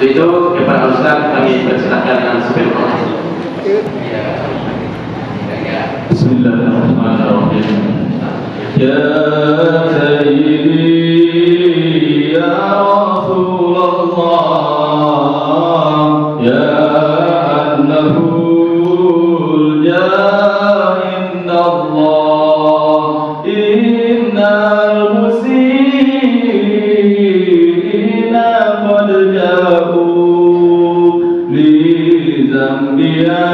itu para ustaz kami persilakan dengan sepeda. Bismillahirrahmanirrahim. Ya Sayyidi ya Rasulullah ya annahul ya indallah innal musina qad ja'u li zambiya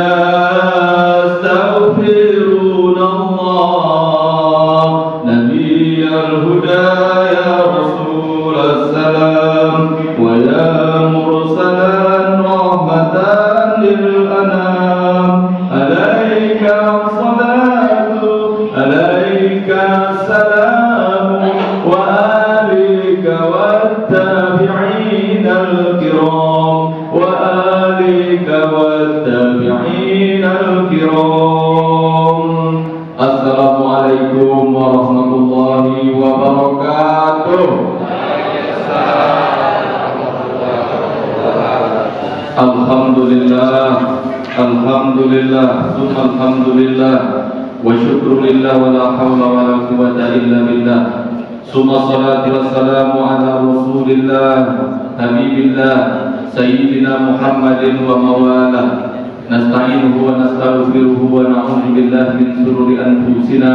Assalamualaikum warahmatullahi wabarakatuh. Alhamdulillah, alhamdulillah, alhamdulillah, wa syukrulillah wa la hawla wa la quwwata illa billah. Summa salatu wassalamu ala rasulillah, habibillah, sayyidina Muhammadin wa mawala. Nasta'inuhu wa nastaghfiruhu wa na'udzu billahi min shururi anfusina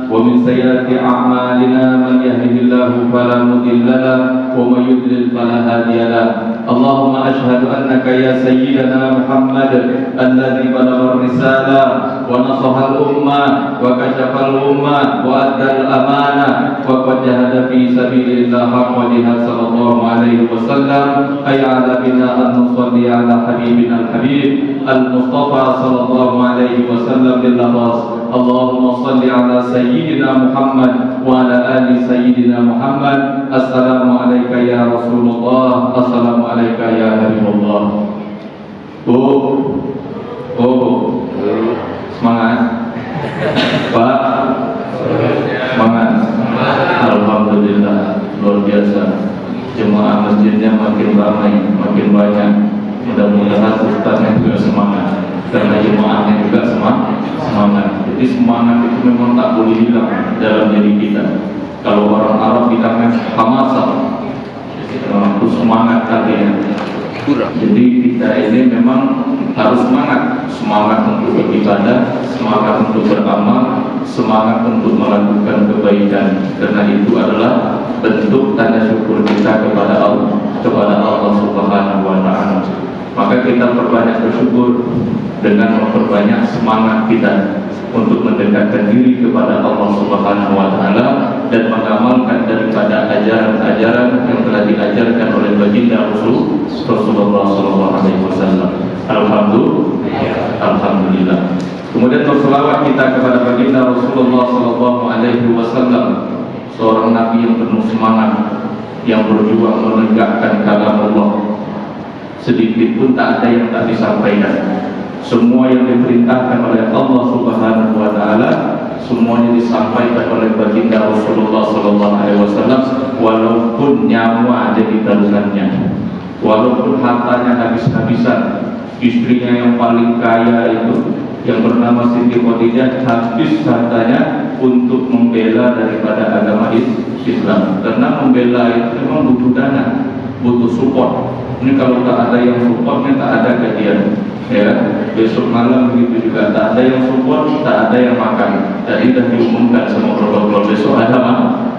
wa min sayyiati a'malina. Man yahdihillahu fala mudilla lahu wa man yudlil fala hadiya lahu. Allahumma ashhadu annaka ya sayyidana Muhammad alladhi balagha ar-risalah wa nasaha al-ummah wa kashafa al-ummah wa adda al-amanah wa qad jahada fi sabilillah haqqa jihad sallallahu alaihi wasallam. Hayya 'ala bina an nusalli 'ala habibina al-habib al-mustafa sallallahu alaihi wasallam bil lafaz. Allahumma salli 'ala sayyidina Muhammad wa 'ala ali sayyidina Muhammad. Assalamu alayka ya Rasulullah, assalamu alayka ya Habibullah. Semangat Pak, semangat. Alhamdulillah, luar biasa. Jemaah masjidnya makin ramai, makin banyak. Mudah-mudahan ustaznya juga semangat, karena jemaahnya juga semangat. Jadi semangat itu memang tak boleh hilang dalam diri kita. Kalau orang Arab bilangnya hamasah, itu semangat artinya. Jadi kita ini memang harus semangat untuk beribadah, semangat untuk beramal, semangat untuk melakukan kebaikan. Karena itu adalah bentuk tanda syukur kita kepada Allah Subhanahu wa Ta'ala. Maka kita perbanyak bersyukur dengan memperbanyak semangat kita untuk mendekatkan diri kepada Allah Subhanahu wa Ta'ala dan mengamalkan daripada ajaran-ajaran yang telah diajarkan oleh baginda Rasulullah sallallahu alaihi wasallam. Alhamdulillah. Kemudian berselawat kita kepada baginda Rasulullah sallallahu alaihi wasallam, seorang nabi yang penuh semangat, yang berjuang menegakkan kalam Allah. Sedikit pun tak ada yang tak disampaikan. Semua yang diperintahkan oleh Allah Subhanahu wa Ta'ala semuanya disampaikan oleh baginda Rasulullah sallallahu alaihi wasallam, walaupun nyawa ada di taruhannya, walaupun hartanya habis-habisan. Istrinya yang paling kaya itu yang bernama Siti Khadijah habis hartanya untuk membela daripada agama Islam. Karena membela itu memang butuh dana, butuh support. Ini kalau tak ada yang supportnya tak ada kajian, ya. Besok malam begitu juga tak ada yang support, tak ada yang makan. Jadi dah diumumkan sama protokol besok ada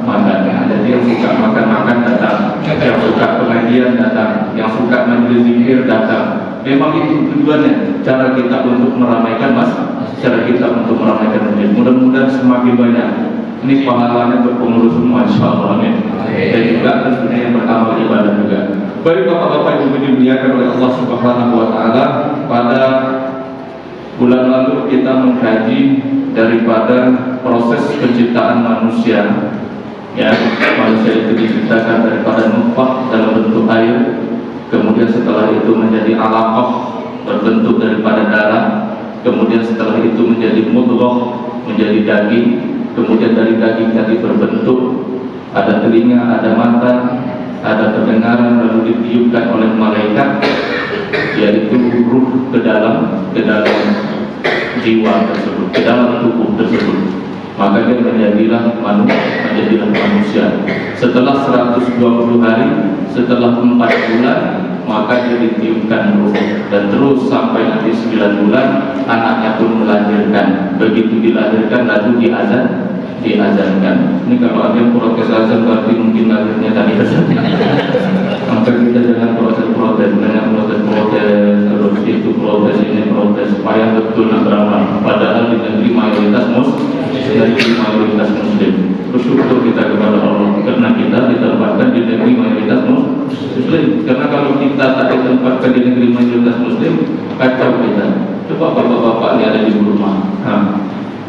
makannya. Jadi yang suka makan datang, yang suka pengajian datang, yang suka majelis zikir datang. Memang itu tujuannya, cara kita untuk meramaikan cara kita untuk meramaikan masjid. Mudah-mudahan semakin banyak. Ini pahalanya berpengurus semua, insyaallah, amin. Dan juga tentunya yang beramal ibadah juga. Baik bapak-bapak ibu dimuliakan oleh Allah Subhanahu wa Ta'ala, pada bulan lalu kita mengkaji daripada proses penciptaan manusia. Ya, manusia itu diciptakan daripada nutfah dalam bentuk air, kemudian setelah itu menjadi alaqah berbentuk daripada darah, kemudian setelah itu menjadi mudghah, menjadi daging, kemudian dari daging tadi berbentuk ada telinga, ada mata, ada pendengaran, lalu ditiupkan oleh malaikat, ke dalam jiwa tersebut, ke dalam tubuh tersebut, maka dia menjadilah manusia. Setelah 120 hari, setelah 4 bulan, maka dia ditiupkan ruh, dan terus sampai nanti 9 bulan anaknya pun melahirkan. Begitu dilahirkan lalu diazankan. Ini kalau ada yang protes azan berarti mungkin lahirnya tadi azan. Maka kita jangan protes terus itu protes ini protes supaya betul nak beramal. Padahal di negeri mayoritas muslim. Bersyukur kita kepada Allah karena kita ditempatkan di negeri mayoritas muslim. Karena kalau kita tak ditempatkan di negeri mayoritas muslim, kacau kita. Coba bapak-bapak ini ada di Burma,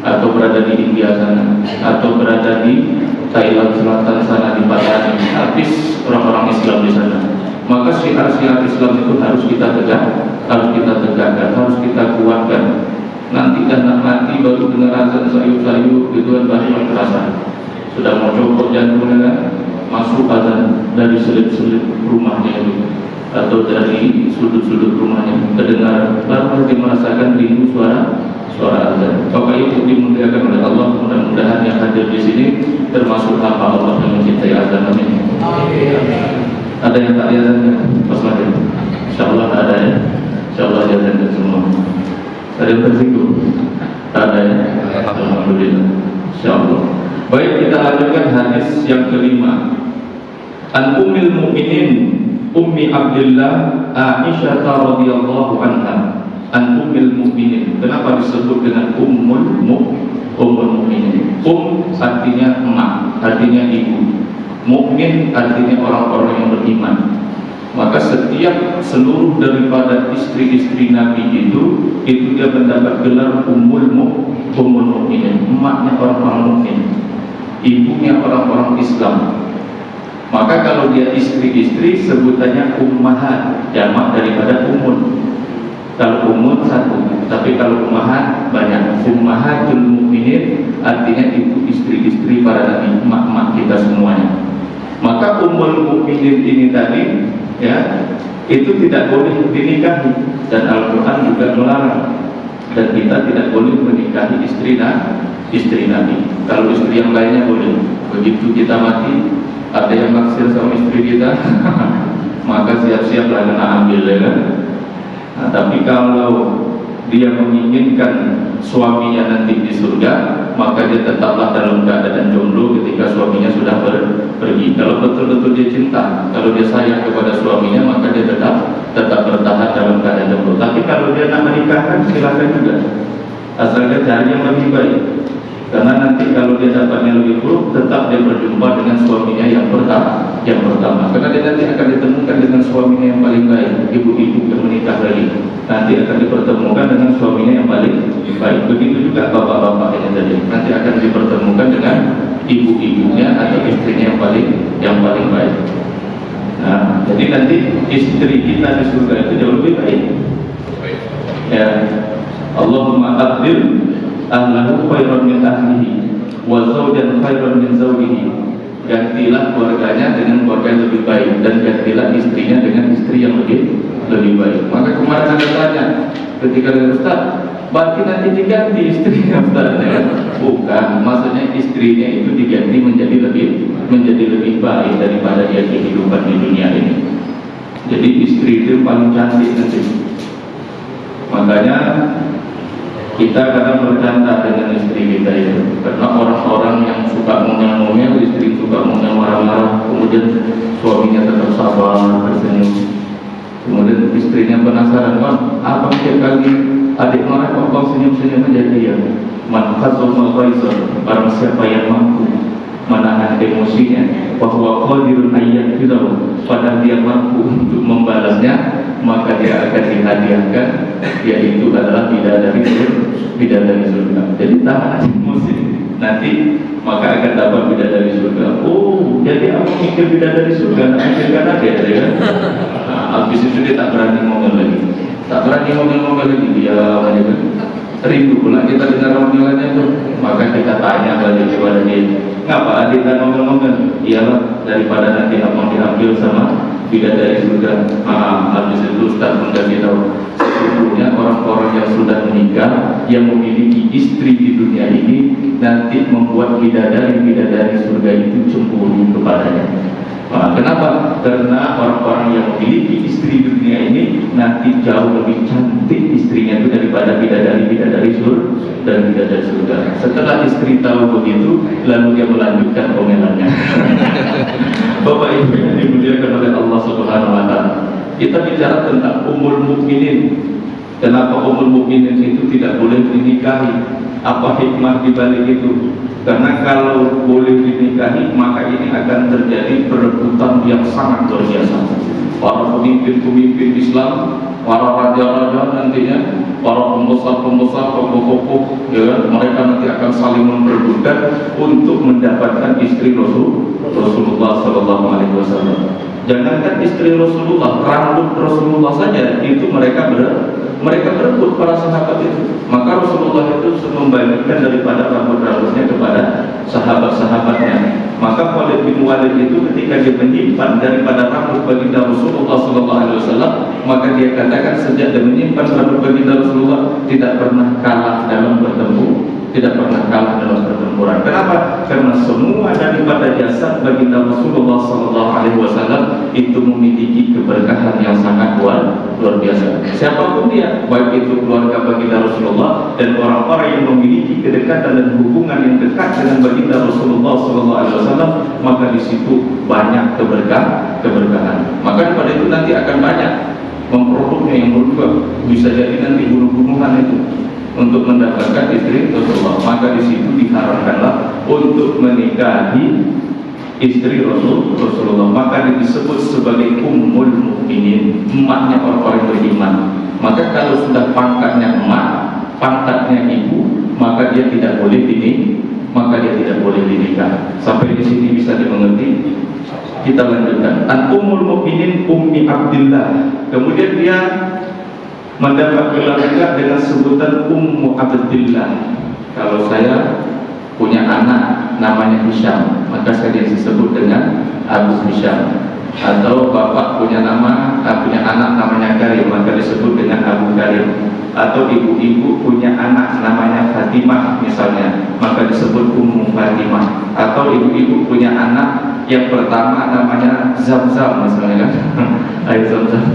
atau berada di India sana, atau berada di Thailand Selatan sana, di Patani, habis orang-orang Islam di sana. Maka syiar-syiar Islam itu harus kita tegakkan, harus kita kuatkan. Nanti anak mati baru dengar azan sayup-sayup gitu kan, baru terasa sudah mau copot jantungnya kan, masuk azan dari selip-selip rumahnya itu, atau dari sudut-sudut rumahnya terdengar, baru dia merasakan rindu suara azan. Bapak Ibu dimuliakan oleh Allah, mudah-mudahan yang hadir di sini termasuk hamba Allah yang mencintai azan. Amin. Ada yang tak diazankan pas lahir? Insyaallah ada ya. Insyaallah diazankan semua. Ada yang tersinggung? Tak ada ya. Alhamdulillah. Insyaallah. Baik, kita lanjutkan hadis yang kelima. An Ummil Mukminin Ummi Abdillah Aisyah radhiyallahu anha. An Ummil Mukminin. Kenapa disebut dengan Ummul Mukminin? Artinya emak, artinya ibu. Mukmin artinya orang-orang yang beriman. Maka setiap seluruh daripada istri-istri Nabi itu dia mendapat gelar Ummul Mukminin, emaknya orang-orang mukmin, ibunya orang-orang Islam. Maka kalau dia istri-istri sebutannya ummahat, jamak daripada ummun. Kalau ummun satu, tapi kalau ummahat banyak. Ummahatul mukminin artinya itu istri-istri para nabi, emak-emak kita semuanya. Maka ummul mukminin ini tadi ya, itu tidak boleh dinikahi, dan Al-Quran juga melarang. Dan kita tidak boleh menikahi istri Nabi. Kalau istri yang lainnya boleh. Begitu kita mati, ada yang naksir sama istri kita, maka siap-siaplah kena ambil ya kan? Nah, tapi kalau dia menginginkan suaminya nanti di surga, maka dia tetaplah dalam keadaan jomblo ketika suaminya sudah pergi. Kalau betul-betul dia cinta, kalau dia sayang kepada suaminya, maka dia tetap bertahan dalam keadaan jomblo. Tapi kalau dia nak menikahkan, silakan juga, asal dia cari yang lebih baik. Karena nanti kalau dia dapatnya lebih buruk, tetap dia berjumpa dengan suaminya yang pertama. Karena dia nanti akan ditemukan dengan suaminya yang paling baik. Ibu-ibu yang menikah lagi nanti akan dipertemukan dengan suaminya yang paling baik. Begitu juga bapak-bapak yang tadi nanti akan dipertemukan dengan ibu-ibunya atau istrinya yang paling baik. Nah, jadi nanti istri kita di surga itu jauh lebih baik. Ya, Allahumma abdil ahlahu khairan min ahlihi wa zawjan khairan min zawjihi. Gantilah keluarganya dengan keluarga yang lebih baik, dan gantilah istrinya dengan istri yang lebih baik. Maka kemarin ada tanya ketika ada Ustaz, berarti nanti diganti istrinya Ustaz ya? Bukan, maksudnya istrinya itu diganti menjadi lebih baik daripada dia kehidupan di dunia ini. Jadi istri itu paling cantik nanti. Makanya kita kadang bercanda dengan istri kita itu, karena orang-orang yang suka ngomel-ngomel, istri suka ngomel marah-marah, kemudian suaminya tetap sabar, tersenyum. Kemudian istrinya penasaran, kan apa setiap kali adik marah kok senyum-senyum aja dia? Man khazuma ghaizan, barang siapa yang mampu menahan emosinya, bahwa qadirun ayyadhidahu, padahal dia mampu untuk membalasnya, maka dia akan dihadiahkan, yaitu adalah bidadari surga. Jadi tahan emosi, nanti maka akan dapat bidadari surga. Oh, jadi aku mikir bidadari surga, nak mikirkan aja ya. Nah, habis itu dia tak berani ngomong lagi, dia aja kan. Rindu pula kita dengar omongannya itu, maka kita tanya balik kepada dia, ngapa adik tak ngomong-ngomong? Iyalah, daripada nanti abang diambil sama bidadari surga. Habis itu Ustaz mengkasih tahu, sesungguhnya orang-orang yang sudah menikah, yang memiliki istri di dunia ini, nanti membuat bidadari-bidadari surga itu cemburu kepadanya. Nah, kenapa? Karena orang-orang yang memiliki istri di dunia ini nanti jauh lebih cantik istrinya itu daripada bidadari-bidadari surga dan bidadari surga. Setelah istri tahu begitu, lalu dia melanjutkan omelannya. Bapak Ibu yang dimuliakan oleh Allah Subhanahu wa taala. Kita bicara tentang Ummul Mukminin. Kenapa Ummul Mukminin itu tidak boleh dinikahi? Apa hikmah di balik itu? Karena kalau boleh dinikahi, maka ini akan terjadi perebutan yang sangat luar biasa. Para pemimpin-pemimpin Islam, para raja-raja nantinya, para pembesar-pembesar, tokoh-tokoh, ya, mereka nanti akan saling memperebutkan untuk mendapatkan istri Rasulullah SAW. Jangankan istri Rasulullah, rambut Rasulullah saja itu mereka berebut para sahabat itu. Maka Rasulullah itu membagikan daripada rambut-rambutnya kepada sahabat-sahabatnya. Maka Khalid bin Walid itu ketika dia menyimpan daripada rambut baginda Rasulullah SAW, maka dia katakan sejak dia menyimpan rambut baginda Rasulullah tidak pernah kalah dalam bertempur, tidak pernah kalah dalam pertempuran. Kenapa? Karena semua daripada jasad baginda Rasulullah SAW itu memiliki keberkahan yang sangat luar biasa. Siapapun dia, baik itu keluarga baginda Rasulullah dan orang-orang yang memiliki kedekatan dan hubungan yang dekat dengan baginda Rasulullah SAW, maka di situ banyak keberkahan. Maka daripada itu nanti akan banyak memproduknya yang berubah. Bisa jadi nanti bunuh-bunuhan itu untuk mendapatkan istri Rasulullah. Maka di situ diharamkanlah untuk menikahi istri Rasulullah. Maka disebut sebagai Ummul Mukminin, emaknya orang-orang beriman. Maka kalau sudah pangkatnya emak, pangkatnya ibu, maka dia tidak boleh dinikah. Sampai di sini bisa dimengerti. Kita lanjutkan. An Ummul Mukminin Ummi Abdillah. Kemudian dia mendapat gelar juga dengan sebutan Ummu Abdillah. Kalau saya punya anak namanya Hisham, maka saya disebut dengan Abu Hisham. Atau bapak punya anak namanya Karim, maka disebut dengan Abu Karim. Atau ibu-ibu punya anak namanya Fatimah misalnya, maka disebut Ummu Fatimah. Atau ibu-ibu punya anak yang pertama namanya Zamzam misalnya kan, air Zamzam.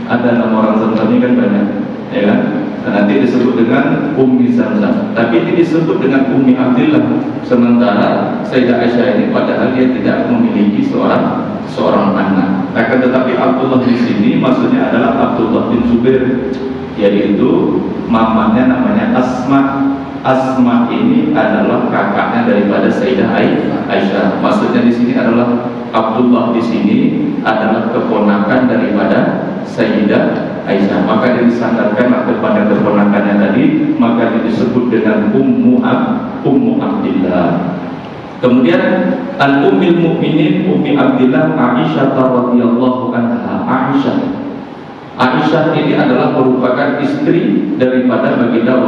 Ada nama orang Zamzam ini kan banyak, ya kan? Nanti disebut dengan Ummi Zamzam, tapi ini disebut dengan Ummi Abdillah. Sementara Sayyidah Aisyah ini padahal dia tidak memiliki seorang anak. Akan tetapi Abdullah di sini maksudnya adalah Abdullah bin Zubair, yaitu mamanya namanya Asma. Asma ini adalah kakaknya daripada Sayyidah Aisyah. Maksudnya di sini adalah Abdullah di sini adalah keponakan daripada Sayyidah Aisyah. Maka dia disandarkan kepada keponakannya tadi, maka disebut dengan Ummu Abdillah. Kemudian Al-Ummil Mukminin Ummi Abdillah Aisyah radhiyallahu anha. Aisyah ini adalah merupakan istri daripada baginda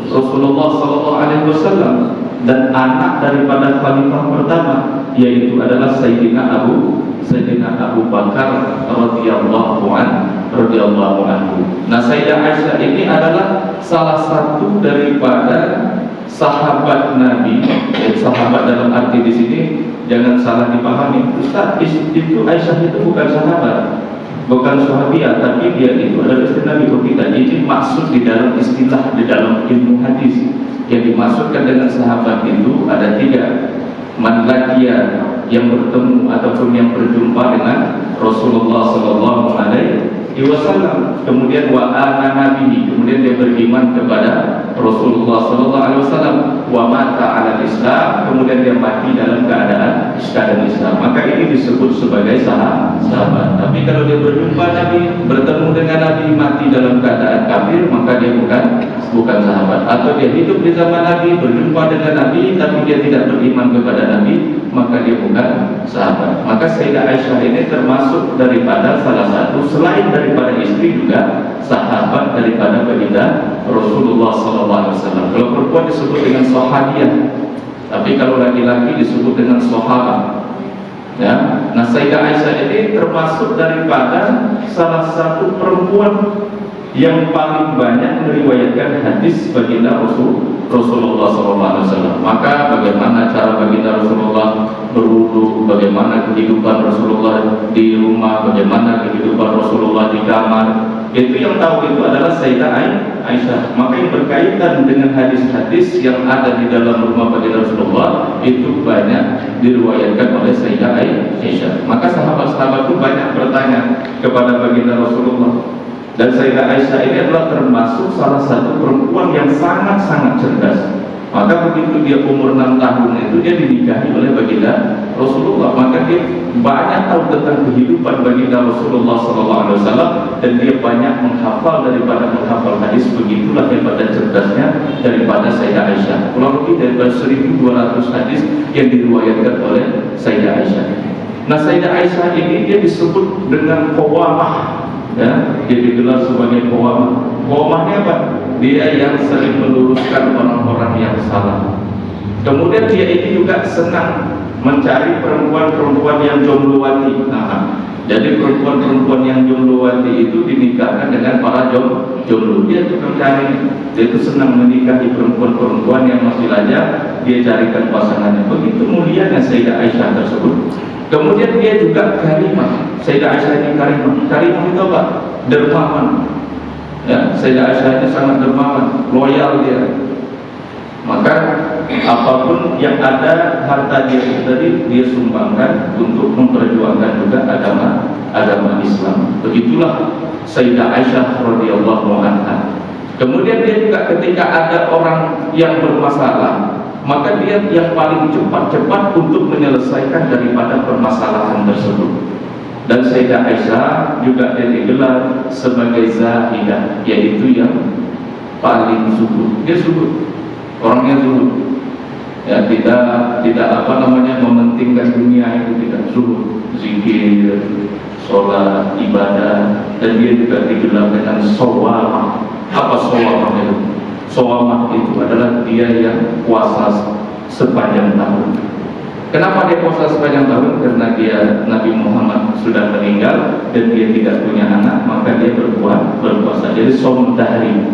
Rasulullah SAW dan anak daripada khalifah pertama, yaitu adalah Sayyidina Abu Bakar radhiyallahu anhu. Nah, Sayyidah Aisyah ini adalah salah satu daripada sahabat Nabi. Sahabat dalam arti di sini jangan salah dipahami. Ustaz, itu Aisyah itu bukan sahabat, bukan sahabiah, tapi dia itu adalah istri Nabi kita. Ini maksud di dalam istilah, di dalam ilmu hadis. Yang dimaksudkan dengan sahabat itu ada 3. Man laqiya, yang bertemu ataupun yang berjumpa dengan Rasulullah SAW. Kemudian wa amana bihi, kemudian dia beriman kepada Rasulullah SAW. Wa mata ala Islam, kemudian dia mati dalam keadaan Islam. Maka ini disebut sebagai sahabat. Tapi kalau dia berjumpa Nabi, bertemu dengan Nabi, mati dalam keadaan kafir, maka dia bukan sahabat. Atau dia hidup di zaman Nabi, berjumpa dengan Nabi, tapi dia tidak beriman kepada Nabi, maka dia bukan sahabat. Maka Sayyidah Aisyah ini termasuk daripada salah satu, selain daripada istri juga sahabat daripada baginda Rasulullah SAW. Kalau perempuan disebut dengan sahabiyah, tapi kalau laki-laki disebut dengan sahabat. Ya, nah Sayyidah Aisyah ini termasuk daripada salah satu perempuan yang paling banyak meriwayatkan hadis baginda Rasulullah SAW. Maka bagaimana cara baginda Rasulullah berwudu, bagaimana kehidupan Rasulullah di rumah, bagaimana kehidupan Rasulullah di kamar, itu yang tahu itu adalah Sayyidah Aisyah. Maka yang berkaitan dengan hadis-hadis yang ada di dalam rumah baginda Rasulullah itu banyak diriwayatkan oleh Sayyidah Aisyah. Maka sahabat-sahabat itu banyak bertanya kepada baginda Rasulullah. Dan Sayyidah Aisyah ini adalah termasuk salah satu perempuan yang sangat-sangat cerdas. Maka begitu dia umur 6 tahun itu dia dinikahi oleh baginda Rasulullah. Maka dia banyak tahu tentang kehidupan baginda Rasulullah SAW, dan dia banyak menghafal daripada menghafal hadis. Begitulah hebat dan cerdasnya daripada Sayyidah Aisyah. Kurang lebih dari 1.200 hadis yang diriwayatkan oleh Sayyidah Aisyah. Nah, Sayyidah Aisyah ini dia disebut dengan qawamah. Ya, dia digelar sebagai qawamah. Qawamahnya apa? Dia yang sering meluruskan orang-orang yang salah. Kemudian dia ini juga senang mencari perempuan-perempuan yang jombloati. Nah, jadi perempuan-perempuan yang jombloati itu dinikahkan dengan para jomblo. Dia itu mencari, dia itu senang menikahi perempuan-perempuan yang masih lajang, dia carikan pasangannya. Begitu mulianya Sayyidah Aisyah tersebut. Kemudian dia juga karimah. Sayyidah Aisyah ini karimah. Karimah itu apa? Dermawan. Ya, Sayyidah Aisyah ini sangat dermawan, loyal dia. Maka apapun yang ada harta dia tadi dia sumbangkan untuk memperjuangkan juga agama Islam. Begitulah Sayyidah Aisyah radhiyallahu anha. Kemudian dia juga ketika ada orang yang bermasalah, maka dia yang paling cepat untuk menyelesaikan daripada permasalahan tersebut. Dan Sayyidah Aisyah juga dia digelar sebagai zahidah, yaitu yang paling zuhud. Dia zuhud, orangnya zuhud. Ya, tidak mementingkan dunia, itu tidak, zuhud, zikir, sholat, ibadah. Dan dia juga digelar dengan shawamah. Apa shawamah itu? Shawamah itu adalah dia yang puasa sepanjang tahun. Kenapa dia puasa sepanjang tahun? Karena dia Nabi Muhammad sudah meninggal dan dia tidak punya anak, maka dia berpuasa. Jadi shaum dahri.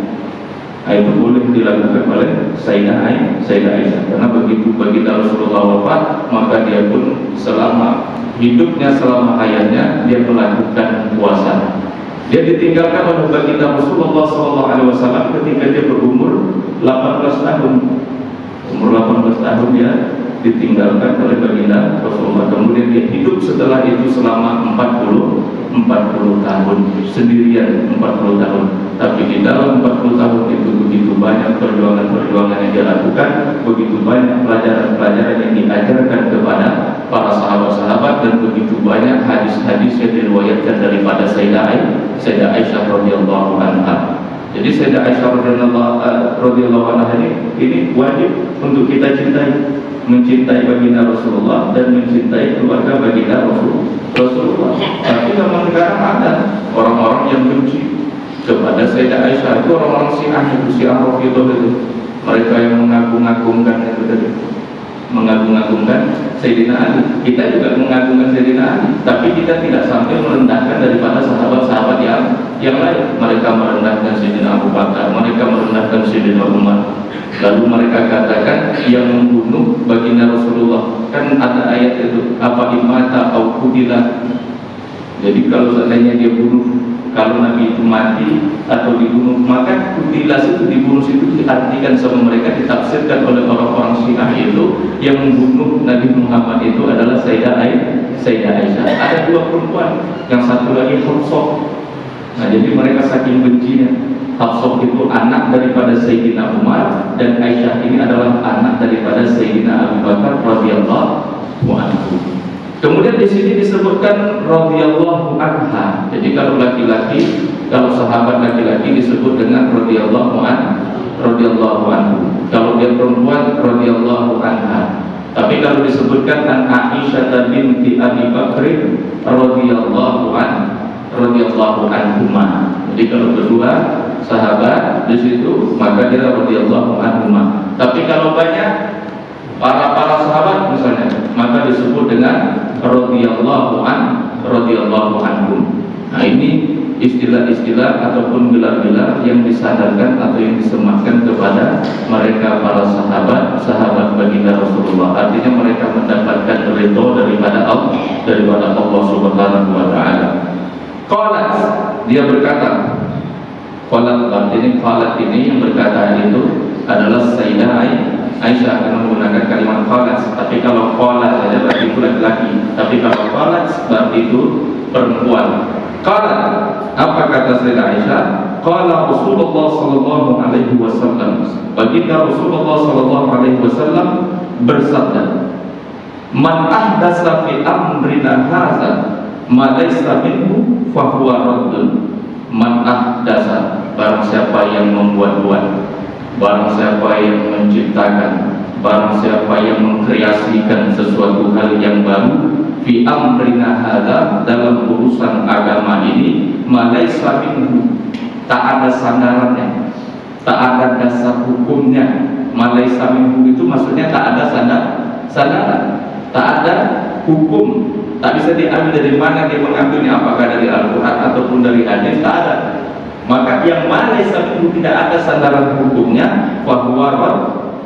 Itu boleh dilakukan oleh Sayyidah Aisyah. Karena begitu baginda Rasulullah wafat, maka dia pun selama hidupnya, selama hayatnya dia melakukan puasa. Dia ditinggalkan oleh baginda Rasulullah SAW ketika dia berumur 18 tahun. Umur 18 tahun dia ditinggalkan oleh baginda Rasulullah. Kemudian dia hidup setelah itu selama 40 tahun sendirian, 40 tahun. Tapi di dalam 40 tahun itu begitu banyak perjuangan yang dia lakukan, begitu banyak pelajaran-pelajaran yang diajarkan kepada para sahabat-sahabat, dan begitu banyak hadis-hadis yang diriwayatkan daripada Sayyidah Aisyah radhiyallahu anha. Jadi Sayyidah Aisyah radhiyallahu anha ini wajib untuk kita cintai. Mencintai baginda Rasulullah dan mencintai keluarga baginda Rasulullah. Tapi zaman sekarang ada orang-orang yang benci kepada Sayyidah Aisyah. Itu orang-orang Syiah, Syiah Rafidhah itu. Mereka yang mengagung-agungkan itu tadi, mengagung-agungkan Sayyidina Ali. Kita juga mengagungkan Sayyidina Ali, tapi kita tidak sampai merendahkan daripada sahabat-sahabat yang lain. Mereka merendahkan Sayyidina Abu Bakar, mereka merendahkan Sayyidina Umar. Lalu mereka katakan yang membunuh baginda Rasulullah, kan ada ayat itu, apa imata au kudila. Jadi kalau seandainya dia bunuh, kalau Nabi itu mati atau dibunuh, maka kutilas itu dibunuh itu diartikan sama mereka, ditafsirkan oleh orang-orang Syiah itu yang membunuh Nabi Muhammad itu adalah Sayyidah Aisyah. Ada dua perempuan, yang satu lagi Hafsah. Nah, jadi mereka saking bencinya. Hafsah itu anak daripada Sayyidina Umar, dan Aisyah ini adalah anak daripada Sayyidina Abu Bakar radhiyallahu anhu. Kemudian di sini disebutkan radhiyallahu anha. Jadi kalau laki-laki, kalau sahabat laki-laki disebut dengan radhiyallahu anhu. Kalau dia perempuan radhiyallahu anha. Tapi kalau disebutkan an Aisyah binti Abi Bakr radhiyallahu anhuma. Jadi kalau kedua sahabat di situ, maka dia radhiyallahu anhuma. Tapi kalau banyak para sahabat misalnya, maka disebut dengan radhiyallahu anhum. Nah, ini istilah-istilah ataupun gelar-gelar yang disadarkan atau yang disematkan kepada mereka para sahabat baginda Rasulullah. Artinya mereka mendapatkan ridho daripada Allah Subhanahu wa taala. Qalat, dia berkata, qalat ini yang berkata itu adalah Sayyidah Aisyah, karena menggunakan kalimat qalat. Tapi kalau qalat saja berarti itu laki-laki, tapi kalau qalat berarti itu perempuan. Qalat, apa kata Sayyidah Aisyah? Qala Rasulullah sallallahu alaihi wasallam, baginda Rasulullah sallallahu alaihi wasallam bersabda, man ahdasa fi amrina hadza ma laysa minhu fa huwa raddun. Man ahdasa, barang siapa yang membuat-buat, barang siapa yang menciptakan, barang siapa yang mengkreasikan sesuatu hal yang baru fi amrina hadza, dalam urusan agama ini, ma laysa minhu, tak ada sandarannya, tak ada dasar hukumnya. Ma laysa minhu itu maksudnya tak ada sandaran, tak ada hukum, tak bisa diambil dari mana dia mengambilnya, apakah dari Al-Quran ataupun dari hadis, tak ada. Maka yang mana itu tidak ada sandaran hukumnya, fahuwa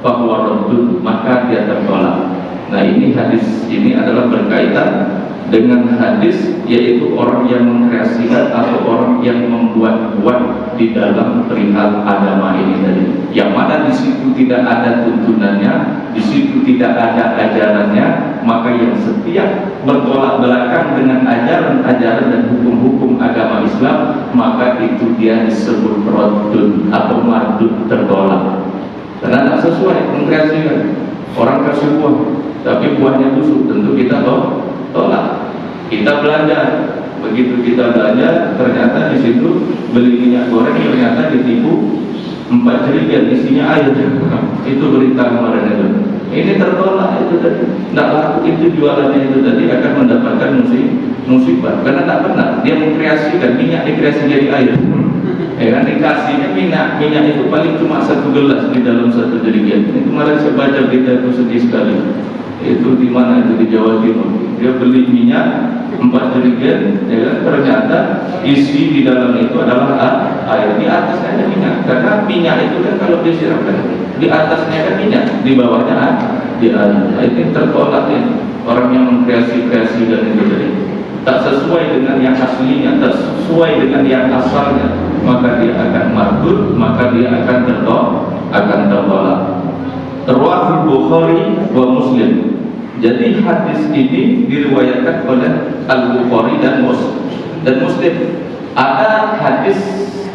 raddun, maka dia tertolak. Nah, ini hadis ini adalah berkaitan dengan hadis, yaitu orang yang mengkreasikan atau orang yang membuat-buat di dalam perihal agama ini tadi. Yang mana di situ tidak ada tuntunannya, di situ tidak ada ajarannya, maka yang setiap bertolak belakang dengan ajaran-ajaran dan hukum-hukum agama Islam, maka itu dia disebut raddun atau mardud, tertolak. Karena tak sesuai, mengkreasikan. Orang kasih buah, tapi buahnya busuk, tentu kita tolak. Kita belanja, begitu kita belanja, ternyata di situ beli minyak goreng, ternyata ditipu 4 jerigen isinya air. Itu berita kemarin itu. Ini tertolak itu tadi. Tidak laku itu jualannya itu tadi, akan mendapatkan musibah. Karena tak pernah dia mengkreasikan minyak, dikreasi jadi air. Ya kan, dikasihnya minyak itu paling cuma 1 gelas di dalam 1 jerigen. Itu kemarin saya baca berita itu, sedih sekali. Itu di mana itu, di Jawa Timur. Dia beli minyak 4 jerigen, ya kan, ternyata isi di dalam itu adalah air. Di atasnya ada minyak, karena minyak itu kan kalau disiramkan di atasnya kan minyak, di bawahnya di air. Nah, ini tertolak ya, orang yang mengkreasi dan itu tadi tak sesuai dengan yang aslinya, tak sesuai dengan yang asalnya, maka dia akan mardud, maka dia akan tertolak. Rawahul Bukhari wa Muslim. Jadi hadis ini diriwayatkan oleh Al-Bukhari dan Muslim. Ada hadis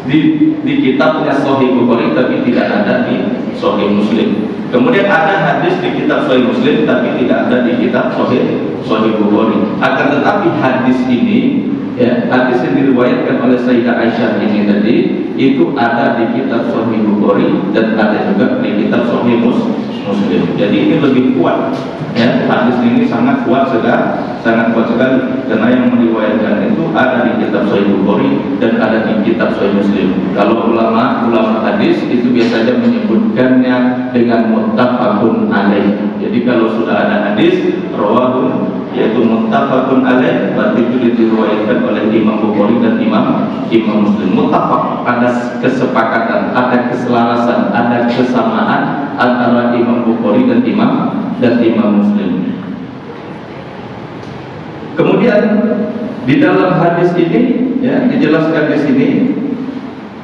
di kitabnya Sahih Bukhari tapi tidak ada di Sahih Muslim. Kemudian ada hadis di kitab Sahih Muslim tapi tidak ada di kitab Sahih Bukhari. Akan tetapi hadis ini, ya, hadis yang diriwayatkan oleh Sayyidah Aisyah ini tadi, itu ada di kitab Sahih Bukhari dan ada juga di kitab Sahih Muslim. Jadi ini lebih kuat, ya, hadis ini sangat kuat sekali, karena yang meriwayatkan itu ada di kitab Sahih Bukhari dan ada di kitab Sahih Muslim. Kalau ulama hadis itu biasanya menyebutkannya dengan muttafaqun alaih. Jadi kalau sudah ada hadis rawahun, yaitu muttafaqun alaih, berarti itu diriwayatkan oleh Imam Bukhari dan Imam Muslim. Muttafaq, ada kesepakatan, ada keselarasan, ada kesamaan antara Imam Bukhari dan Imam Muslim. Kemudian di dalam hadis ini, ya, dijelaskan di sini,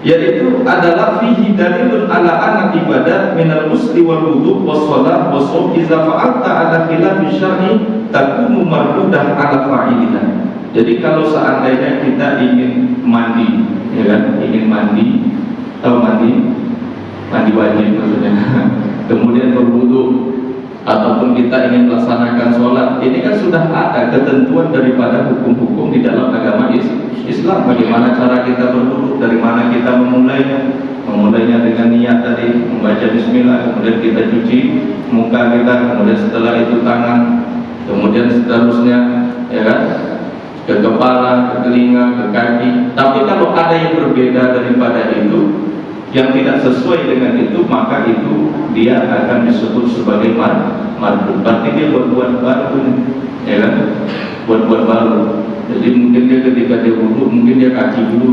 yaitu adalah fihi dalilun ala anna ibadah minal musli wal wudu was shalah was shaum idza fa'alta ala khilafi syar'i takunu mardudah ala fa'ilina. Jadi kalau seandainya kita ingin mandi, ya kan, ingin mandi, mandi wajib maksudnya, kemudian berwudu, ataupun kita ingin melaksanakan sholat, ini kan sudah ada ketentuan daripada hukum-hukum di dalam agama Islam. Bagaimana cara kita berwudu, dari mana kita memulainya dengan niat tadi, membaca bismillah, kemudian kita cuci muka kita, kemudian setelah itu tangan, kemudian seterusnya, ya kan, ke kepala, ke telinga, ke kaki. Tapi kalau ada yang berbeda daripada itu, yang tidak sesuai dengan itu, maka itu dia akan disebut sebagai mardud. Berarti dia buat baru, ya kan? Buat baru. Jadi mungkin dia ketika dia wudhu, mungkin dia kaki dulu,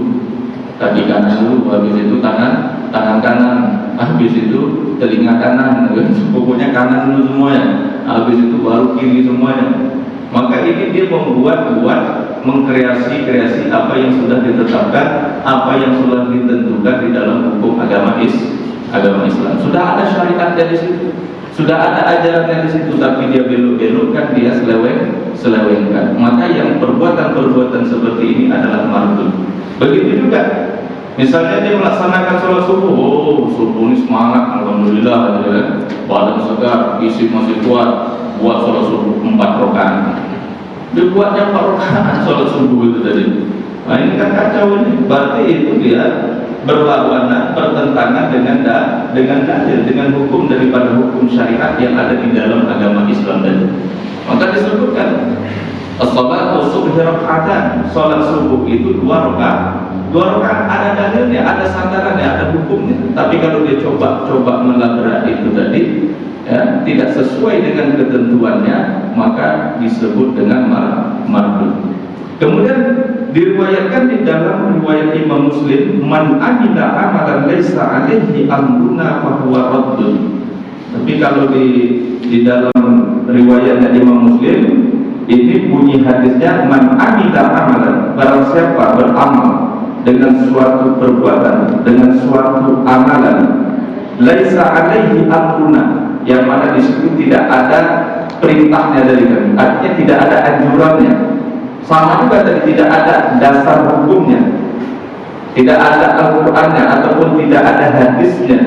kaki kanan dulu, habis itu tangan kanan, habis itu telinga kanan, pokoknya kanan dulu semuanya, habis itu baru kiri semuanya. Maka ini dia membuat mengkreasi apa yang sudah ditetapkan, apa yang sudah ditentukan di dalam hukum agama Islam. Sudah ada syariat dari situ, sudah ada ajaran di situ, tapi dia belok-belokkan, dia selewengkan. Maka yang perbuatan seperti ini adalah mardud. Begitu juga, misalnya dia melaksanakan sholat subuh, subuh ini semangat, alhamdulillah, gitu kan, badan segar, fisik masih kuat, buat sholat subuh 4 rakaat. Dia buatnya 4 rakaat sholat subuh itu tadi. Nah ini kan kacau ini. Berarti itu dia berlawanan, bertentangan dengan dalil, dengan hukum daripada hukum syariat yang ada di dalam agama Islam tadi. Maka disebutkan as-shalatu subhi raka'atan, salat subuh itu 2 rakaat. 2 rakaat ada dalilnya, ada sandarannya, ada hukumnya. Tapi kalau dia coba melabrak itu tadi, ya, tidak sesuai dengan ketentuannya, maka disebut dengan mardud. Kemudian diriwayatkan di dalam riwayat Imam Muslim, man amila amalan laisa alaihi amruna fahuwa raddun. Tapi kalau di dalam riwayatnya Imam Muslim, ini bunyi hadisnya, man amila amalan, barang siapa beramal dengan suatu perbuatan, dengan suatu amalan, laisa alaihi amruna, yang mana di situ tidak ada perintahnya dari kami, artinya tidak ada anjurannya. Sama juga tadi, tidak ada dasar hukumnya, tidak ada Al-Qur'annya, ataupun tidak ada hadisnya,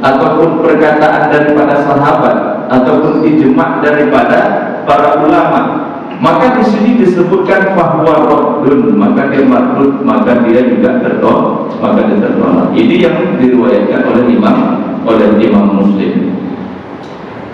ataupun perkataan daripada sahabat, ataupun ijma' daripada para ulama. Maka di sini disebutkan bahwa raddun, maka dia mardud, maka dia juga tertolak. Ini yang diriwayatkan oleh Imam Muslim.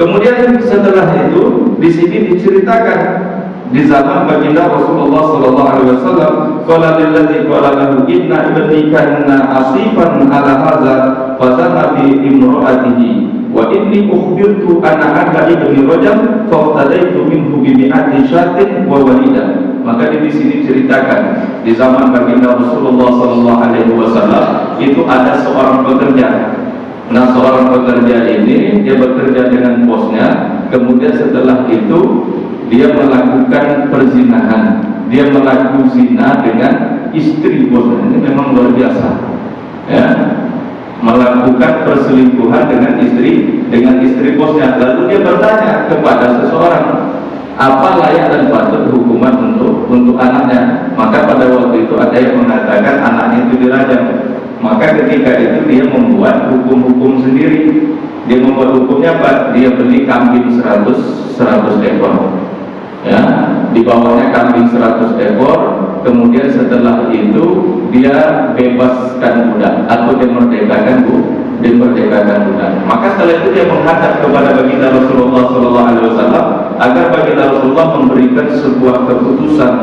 Kemudian setelah itu di sini diceritakan di zaman baginda Rasulullah sallallahu alaihi wasallam, qala lillazi qala lahu inna ibni kana asifan ala hadza fa zana bi imra'atihi wa inni ukhbirtu anna ada ibni rajam fa tadaitu minhu bi mi'ati syatin wa walidan. Maka di sini ceritakan di zaman baginda Rasulullah sallallahu alaihi wasallam itu ada seorang pekerja. Nah, seorang pekerja ini dia bekerja dengan bosnya, kemudian setelah itu dia melakukan perzinahan, dia melakukan zina dengan istri bosnya. Ini memang luar biasa, ya, melakukan perselingkuhan dengan istri bosnya. Lalu dia bertanya kepada seseorang, apa layak dan patut hukuman untuk anaknya. Maka pada waktu itu ada yang mengatakan anaknya itu dirajam. Maka ketika itu dia membuat hukum-hukum sendiri. Dia membuat hukumnya apa? Dia beli kambing 100 ekor, ya, di bawahnya kambing 100 ekor. Kemudian setelah itu dia bebaskan budak, atau dia merdekakan budak. Maka setelah itu dia menghadap kepada baginda Rasulullah SAW agar baginda Rasulullah memberikan sebuah keputusan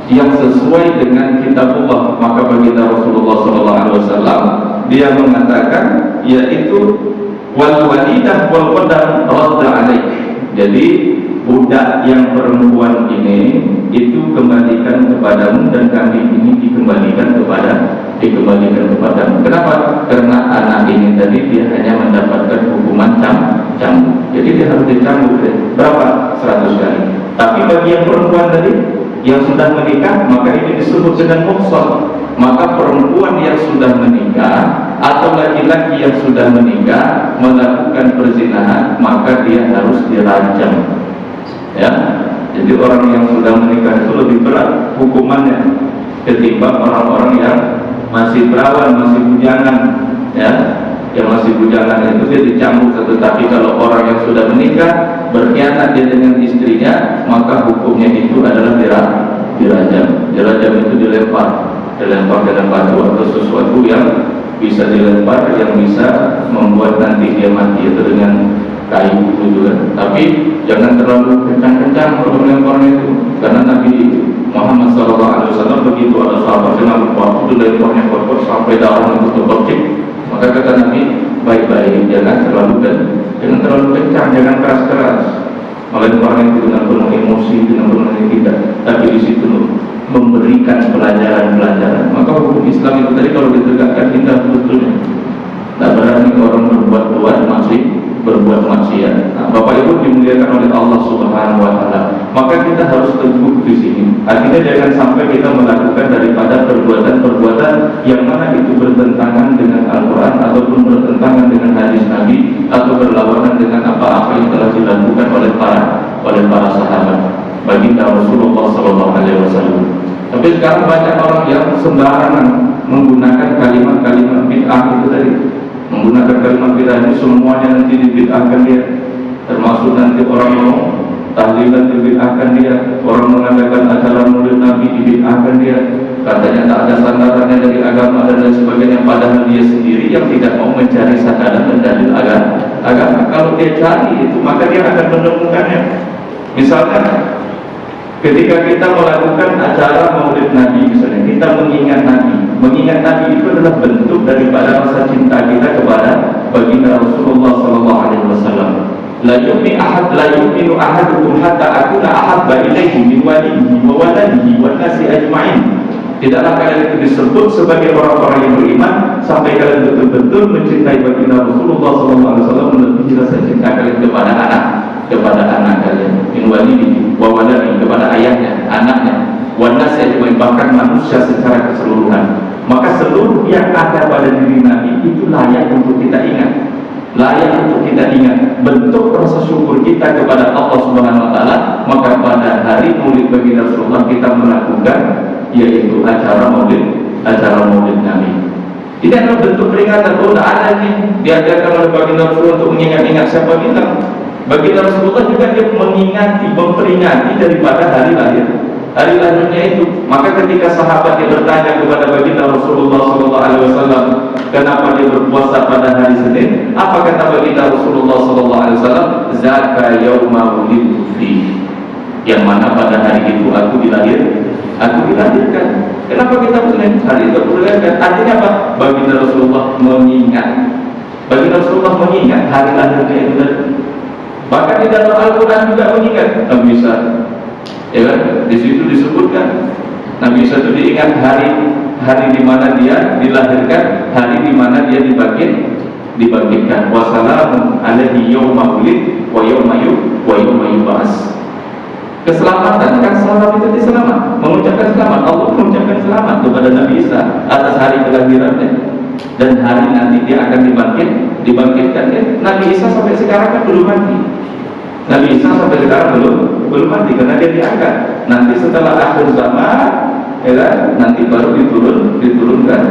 yang sesuai dengan kitabullah. Maka baginda Rasulullah SAW dia mengatakan, yaitu wal walidah wal qadar radda alaih. Jadi budak yang perempuan ini itu kembalikan kepadamu, dan kambing ini dikembalikan kepadamu. Kenapa? Karena anak ini tadi dia hanya mendapatkan hukuman cambuk. Jadi dia harus dicambuk berapa? 100 kali. Tapi bagi yang perempuan tadi yang sudah menikah, maka ini disebut dengan muhsan. Maka perempuan yang sudah menikah atau laki-laki yang sudah menikah melakukan perzinahan, maka dia harus dirajam, ya. Jadi orang yang sudah menikah itu lebih berat hukumannya ketimbang orang-orang yang masih perawan, masih bujangan, ya. Yang masih bujangan itu dia dicambuk. Tetapi kalau orang yang sudah menikah berkhianat dia dengan istrinya, maka hukumnya itu adalah dirajam. Dirajam itu dilempar dengan batu atau sesuatu yang bisa dilempar, yang bisa membuat nanti dia mati, atau dengan kayu gitu kan. Tapi jangan terlalu kencang-kencang kalau melemparnya itu, karena Nabi Muhammad SAW begitu ada sahabat dengan waktu dilemparnya kotor sampai darah itu terpercik. Maka kata Nabi, baik-baik, jangan terlalu kencang, jangan keras-keras. Melemparnya itu dengan penuh emosi, dengan penuh tidak. Tapi di situ maka kita harus teguh di sini. Artinya jangan sampai kita melakukan daripada perbuatan-perbuatan yang mana itu bertentangan dengan Al-Quran ataupun bertentangan dengan hadis Nabi atau berlawanan dengan apa-apa yang telah dilakukan oleh para sahabat baginda Rasulullah SAW. Tapi sekarang banyak orang yang sembarangan menggunakan kalimat-kalimat bid'ah itu tadi. Menggunakan kalimat bid'ah itu semuanya nanti dibid'ahkan dia. Termasuk nanti orang mau tahlilan dibid'ahkan dia, orang mengadakan acara maulid Nabi dibid'ahkan dia. Katanya tak ada sandarannya dari agama dan lain sebagainya, padahal dia sendiri yang tidak mau mencari sandaran dan dalil agama. Kalau dia cari itu, maka dia akan menemukannya. Misalkan ketika kita melakukan acara maulid Nabi, misalnya kita mengingat Nabi itu adalah bentuk daripada rasa cinta kita kepada baginda Rasulullah SAW. La yu'minu ahadukum hatta akuna ahabba ilaihi min walihi wa waladihi wan nasi ajma'in. Tidaklah kalian itu disebut sebagai orang-orang yang beriman sampai kalian betul-betul mencintai baginda Rasulullah SAW melebihi rasa cinta kalian kepada anak kalian, min walihi wa waladihi, kepada ayahnya, anaknya, wan nasi ajma'in, bahkan manusia secara keseluruhan. Maka seluruh yang ada pada diri Nabi itu layak untuk kita ingat. Bentuk rasa syukur kita kepada Allah Subhanahu wa taala. Maka pada hari maulid baginda Rasulullah kita melakukan yaitu acara maulid Nabi. Ini adalah bentuk peringatan. Oh, ada nih diadakan oleh baginda Rasulullah untuk mengingat-ingat siapa kita. Baginda Rasulullah juga dia memperingati daripada hari lahirnya itu. Maka ketika sahabat dia bertanya kepada baginda Rasulullah SAW, kenapa dia berpuasa pada hari Senin? Apa kata baginda Rasulullah SAW? Zaka yauma wulidtu fi, yang mana pada hari itu aku dilahirkan. Kenapa kita Senin? Hari itu aku dilahirkan. Artinya apa? Baginda Rasulullah mengingat hari lahirnya itu. Bahkan di dalam Al-Quran juga mengingat Nabi Isa. Ya kan? Di situ disebutkan Nabi Isa itu diingat hari di mana dia dilahirkan, hari di mana dia dibangkitkan. Wassalamu alaihi yauma wulid wa yauma yub'ats. Keselamatan, kan selamat itu selamat, mengucapkan selamat. Allah mengucapkan selamat kepada Nabi Isa atas hari kelahirannya dan hari nanti dia akan dibangkitkan. Nabi Isa sampai sekarang kan belum mati. Nabi Isa sampai sekarang belum mati karena dia diangkat. Nanti setelah akhir zaman, ya kan, nanti baru diturunkan.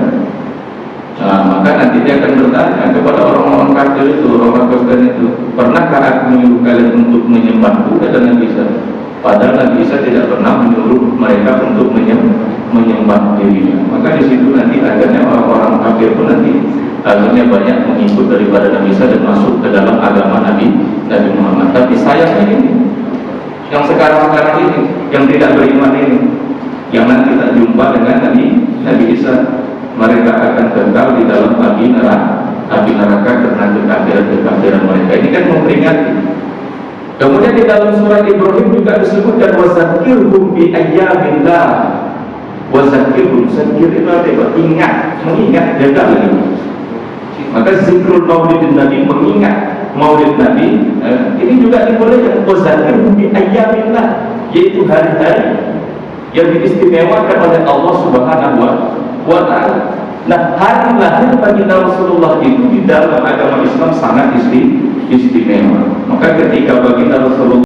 Nah, maka nanti dia akan bertanya kepada orang-orang kafir itu, orang Kristen itu, pernahkah aku menyuruh kalian untuk menyembahku? Kata Nabi Isa. Padahal Nabi Isa tidak pernah menyuruh mereka untuk menyembah dirinya. Maka di situ nanti akhirnya orang-orang kafir pun nanti akhirnya banyak mengikut daripada Nabi Isa dan masuk ke dalam agama Nabi Muhammad. Tapi sayangnya ini, yang sekarang ini, yang tidak beriman ini, yang nanti tak jumpa dengan Nabi Isa, mereka akan kekal di dalam api neraka karena kekafiran mereka. Ini kan memperingatkan. Kemudian di dalam surat Ibrahim juga disebutkan wazakirhum bi ayyamillah. Wazakirhum, zakir itu apa? Mengingat, jaga lagi. Maka zikrul maulidin Nabi, mengingat maulid Nabi, ini juga dibolehkan. Wazakirhum bi ayyamillah, yaitu hari-hari yang diistimewakan oleh Allah Subhanahu wa ta'ala. Nah, hari lahir baginda Rasulullah itu di dalam agama Islam sangat istimewa. Maka ketika baginda Rasulullah